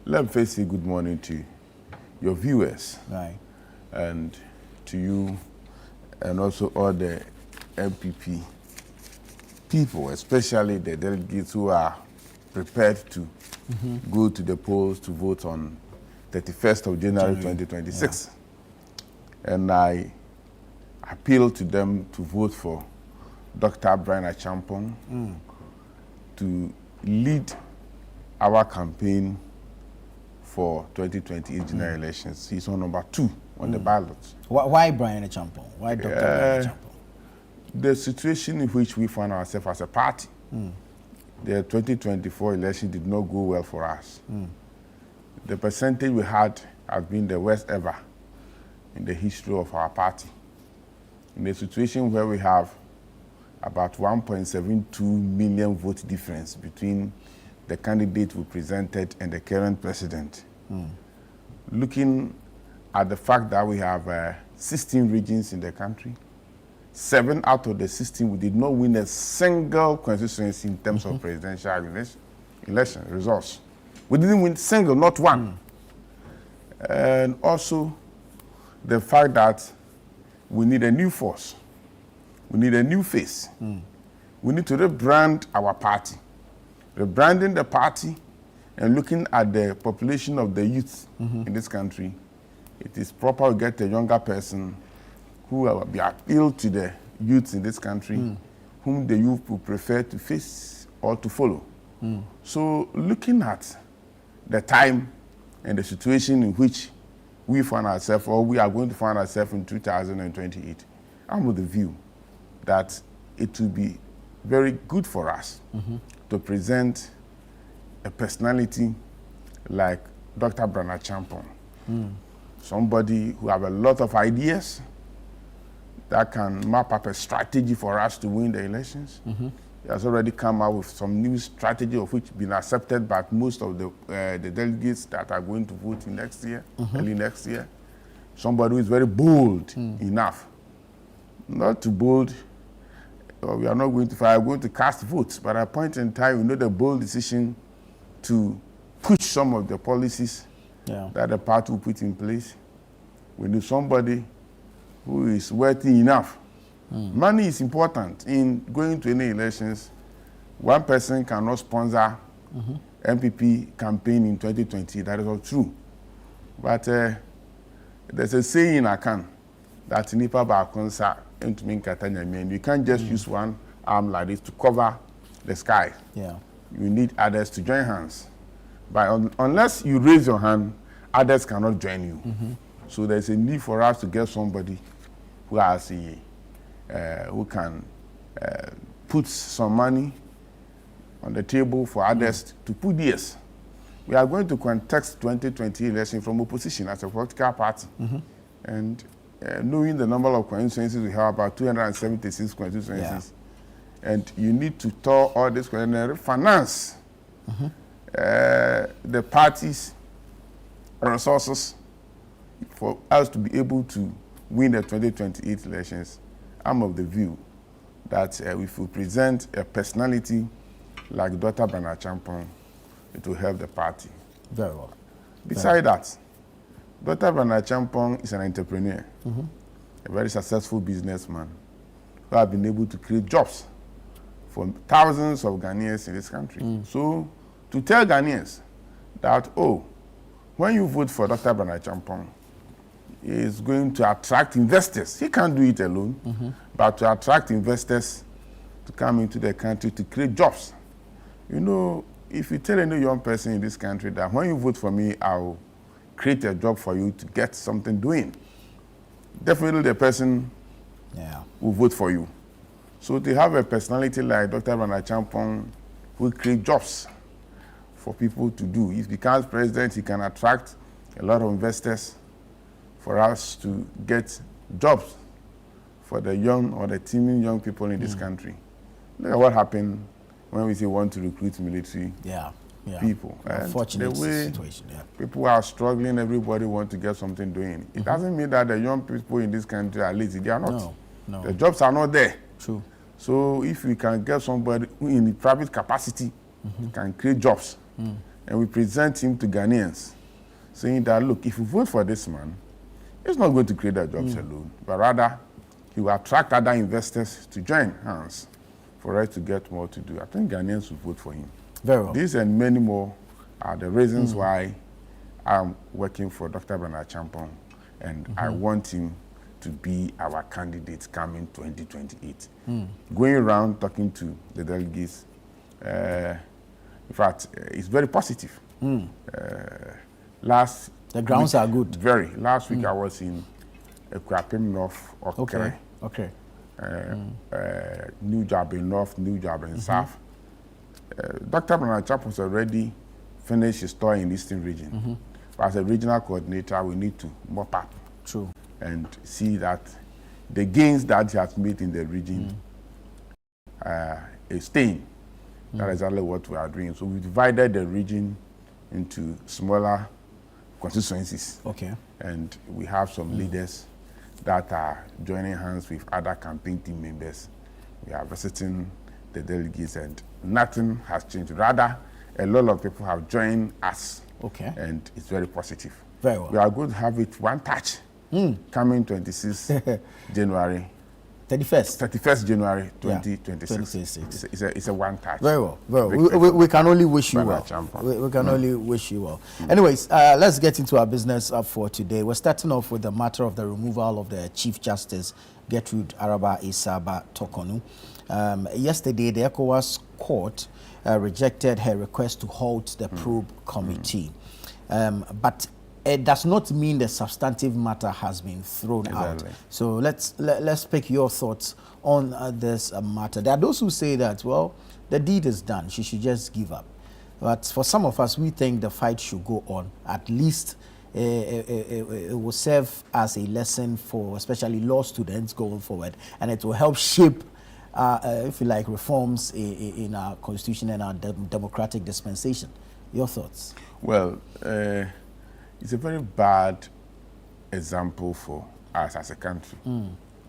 let me first say good morning to your viewers. Right. And to you and also all the MPP people, especially the delegates who are prepared to go to the polls to vote on 31st of January 2026. Yeah. And I appeal to them to vote for Dr. Brian Achampong to lead our campaign for 2028 general elections. He's on number 2 on the ballot. Why Brian Achampong? Why Dr. Brian Achampong? The situation in which we find ourselves as a party, the 2024 election did not go well for us. The percentage we had has been the worst ever in the history of our party. In a situation where we have about 1.72 million vote difference between the candidate we presented and the current president. Looking at the fact that we have 16 regions in the country, 7 out of the 16 we did not win a single constituency in terms of presidential election results. We didn't win single, not one. And also the fact that we need a new force. We need a new face. We need to rebrand our party. Rebranding the party and looking at the population of the youth in this country, it is proper to get a younger person who will be appealed to the youth in this country, whom the youth would prefer to face or to follow. So looking at the time and the situation in which we find ourselves, or we are going to find ourselves in 2028, I'm of the view that it will be very good for us to present a personality like Dr. Brian Achampong. Somebody who have a lot of ideas that can map up a strategy for us to win the elections. He has already come out with some new strategy of which been accepted by most of the delegates that are going to vote in next year, early next year. Somebody who is very bold enough. Not too bold, we are not going to fight, we're going to cast votes, but at a point in time, we know the bold decision to push some of the policies that the party will put in place. We need somebody who is worthy enough. Money is important in going to any elections. One person cannot sponsor MPP campaign in 2020. That is all true. But there's a saying in Akan that nipa ba konsa entumi nkata nyame. You can't just use one arm like this to cover the sky. You need others to join hands. But unless you raise your hand, others cannot join you. So there's a need for us to get somebody who has who can put some money on the table for others to put theirs. We are going to contest 2020 election from opposition as a political party. And knowing the number of constituencies we have, about 276 constituencies, and you need to tell all this finance the party's resources for us to be able to win the 2028 elections. I'm of the view that if we present a personality like Dr. Brian Achampong, it will help the party. Very well. Besides that, Dr. Brian Achampong is an entrepreneur, a very successful businessman who has been able to create jobs for thousands of Ghanaians in this country. So to tell Ghanaians that, oh, when you vote for Dr. Brian Achampong, is going to attract investors. He can't do it alone, but to attract investors to come into the country to create jobs. You know, if you tell any young person in this country that when you vote for me, I'll create a job for you to get something doing, definitely the person will vote for you. So to have a personality like Dr. Brian Achampong who create jobs for people to do. If he becomes president, he can attract a lot of investors for us to get jobs for the young or the teeming young people in this country. Look at what happened when we say want to recruit military people. Unfortunate the way situation. People are struggling, everybody wants to get something doing. It doesn't mean that the young people in this country are lazy. They are not. No. The jobs are not there. True. So if we can get somebody who in the private capacity can create jobs, and we present him to Ghanaians, saying that, look, if you vote for this man, he's not going to create the jobs alone, but rather he will attract other investors to join hands for us to get more to do. I think Ghanaians will vote for him. Very well. These and many more are the reasons why I'm working for Dr. Bernard Champong, and I want him to be our candidate coming 2028. Going around talking to the delegates, in fact, it's very positive. The grounds are good. Very. Last week I was in Ekwapim North, Okere. Okay. New job in North, new job in South. Dr. Bernard Champong has already finished his tour in the Eastern region. But as a regional coordinator, we need to mop up. True. And see that the gains that he has made in the region is staying. That is exactly what we are doing. So we divided the region into smaller constituencies. Okay. And we have some leaders that are joining hands with other campaign team members. We are visiting the delegates, and nothing has changed. Rather, a lot of people have joined us. Okay. And it's very positive. Very well. We are going to have it one touch coming 26 January. 31st January 2026. It's a one touch. Very well. Very well. We can only wish you well. We can only wish you well. Anyways, let's get into our business for today. We're starting off with the matter of the removal of the Chief Justice, Gertrude Araba Isaba Tokonu. Yesterday, the ECOWAS court rejected her request to halt the probe committee. But it does not mean the substantive matter has been thrown out. So let's pick your thoughts on this matter. There are those who say that, well, the deed is done. She should just give up. But for some of us, we think the fight should go on. At least it will serve as a lesson for especially law students going forward. And it will help shape, if you like, reforms in our constitution and our democratic dispensation. Your thoughts? Well, it's a very bad example for us as a country.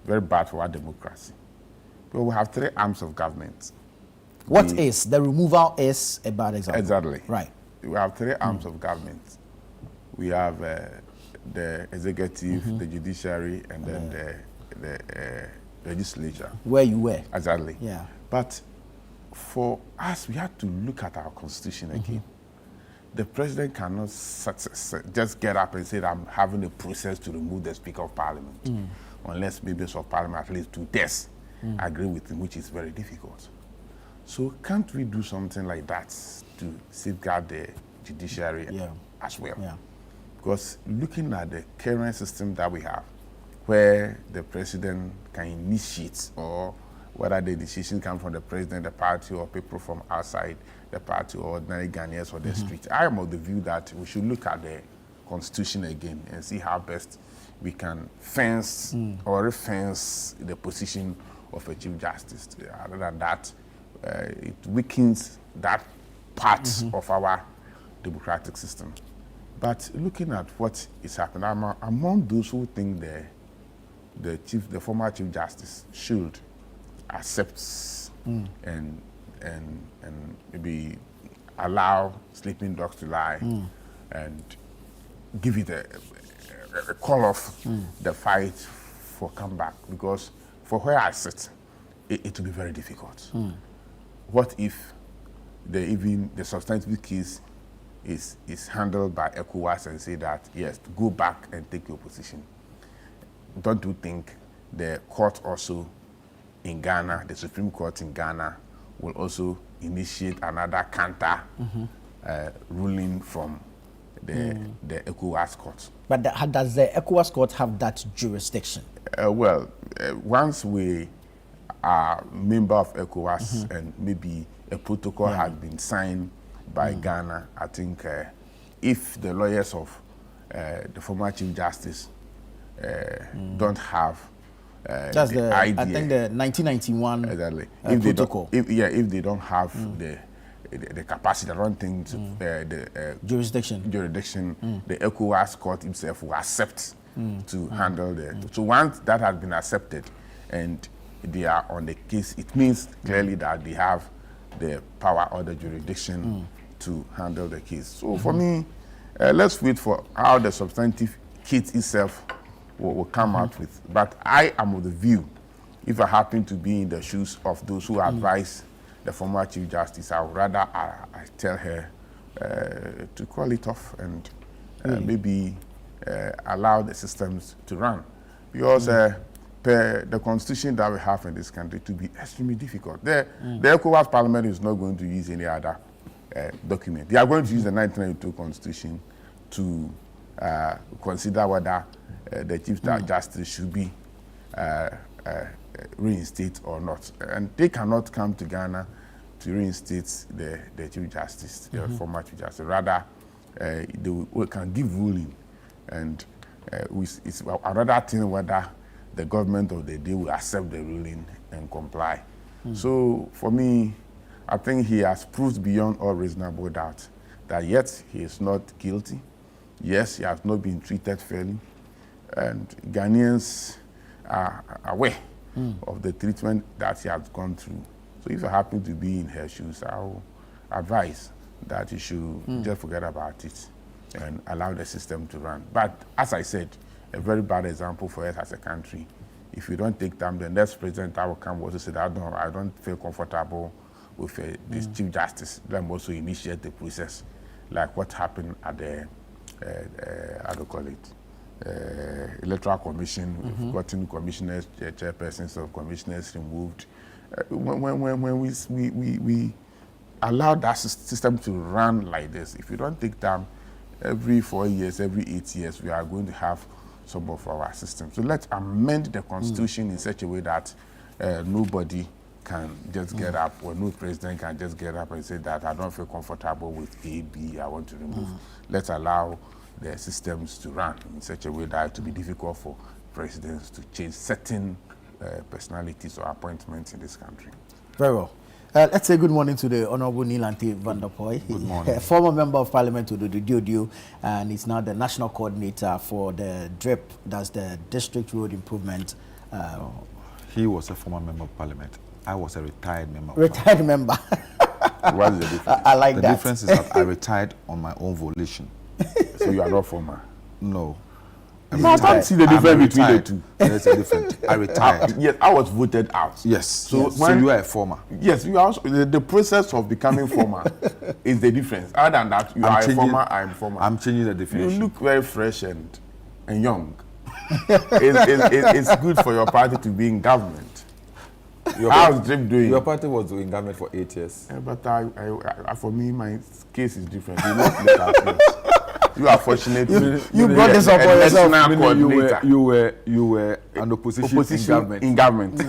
Very bad for our democracy. But we have three arms of government. The removal is a bad example? Exactly. Right. We have three arms of government. We have the executive, the judiciary, and then the legislature. Where you were. Exactly. Yeah. But for us, we have to look at our constitution again. The president cannot just get up and say that I'm having a process to remove the Speaker of Parliament, unless members of Parliament, at least 2 tests, agree with him, which is very difficult. So can't we do something like that to safeguard the judiciary as well? Yeah. Because looking at the current system that we have, where the president can initiate, or whether the decision comes from the president, the party, or people from outside the party, or ordinary Ghanaians or the street. I am of the view that we should look at the constitution again and see how best we can fence or refence the position of a Chief Justice. Other than that, it weakens that part of our democratic system. But looking at what is happening, I'm among those who think the former Chief Justice should accept and maybe allow sleeping dogs to lie and give it a call off the fight for comeback, because for where I sit, it will be very difficult. What if the substantive case is handled by ECOWAS and say that, yes, go back and take your position? Don't you think the court also in Ghana, the Supreme Court in Ghana, will also initiate another counter ruling from the ECOWAS court? But does the ECOWAS court have that jurisdiction? Once we are member of ECOWAS and maybe a protocol has been signed by Ghana, I think if the lawyers of the former Chief Justice don't have just the idea. I think the 1991 protocol. If they don't have the capacity, I don't think the jurisdiction, the ECOWAS court itself will accept to handle the. So once that has been accepted and they are on the case, it means clearly that they have the power or the jurisdiction to handle the case. So for me, let's wait for how the substantive case itself will come out with. But I am of the view, if I happen to be in the shoes of those who advise the former Chief Justice, I would rather I tell her to call it off and maybe allow the systems to run. Because per the constitution that we have in this country, to be extremely difficult. The ECOWAS Parliament is not going to use any other document. They are going to use the 1992 constitution to consider whether the Chief Justice should be reinstated or not. And they cannot come to Ghana to reinstate the Chief Justice, the former Chief Justice. Rather, we can give ruling, and it's another thing whether the government of the day will accept the ruling and comply. So for me, I think he has proved beyond all reasonable doubt that yet he is not guilty. Yes, he has not been treated fairly, and Ghanaians are aware of the treatment that he has gone through. So if I happen to be in her shoes, I will advise that he should just forget about it and allow the system to run. But as I said, a very bad example for us as a country. If you don't take time, the next president that will come will also say that I don't feel comfortable with this Chief Justice. Let them also initiate the process, like what happened at the how do you call it, Electoral Commission. We've gotten commissioners, chairpersons of commissioners removed. When we allow that system to run like this, if you don't take time, every 4 years, every 8 years, we are going to have some of our systems. So let's amend the constitution in such a way that nobody can just get up, or no president can just get up and say that I don't feel comfortable with A, B, I want to remove. Let's allow the systems to run in such a way that it will be difficult for presidents to change certain personalities or appointments in this country. Very well. Let's say good morning to the Honorable Neelanti van der Poy. Good morning. Former member of Parliament to the Diodio, and is now the national coordinator for the DRIP, that's the District Road Improvement. He was a former member of Parliament. I was a retired member. Retired member. What is the difference? I like that. The difference is that I retired on my own volition. So you are not former? No. No, I can't see the difference between the two. There's a difference. I retired. Yes, I was voted out. Yes. So, So you are a former. Yes, you are also, the process of becoming former is the difference. Other than that, you are a former, I am former. I'm changing the definition. You look very fresh and young. It's good for your party to be in government. How's DRIP doing? Your party was in government for 8 years. Yeah, but for me, my case is different. You look like you are fortunate. You brought this up for yourself. You were an opposition in government.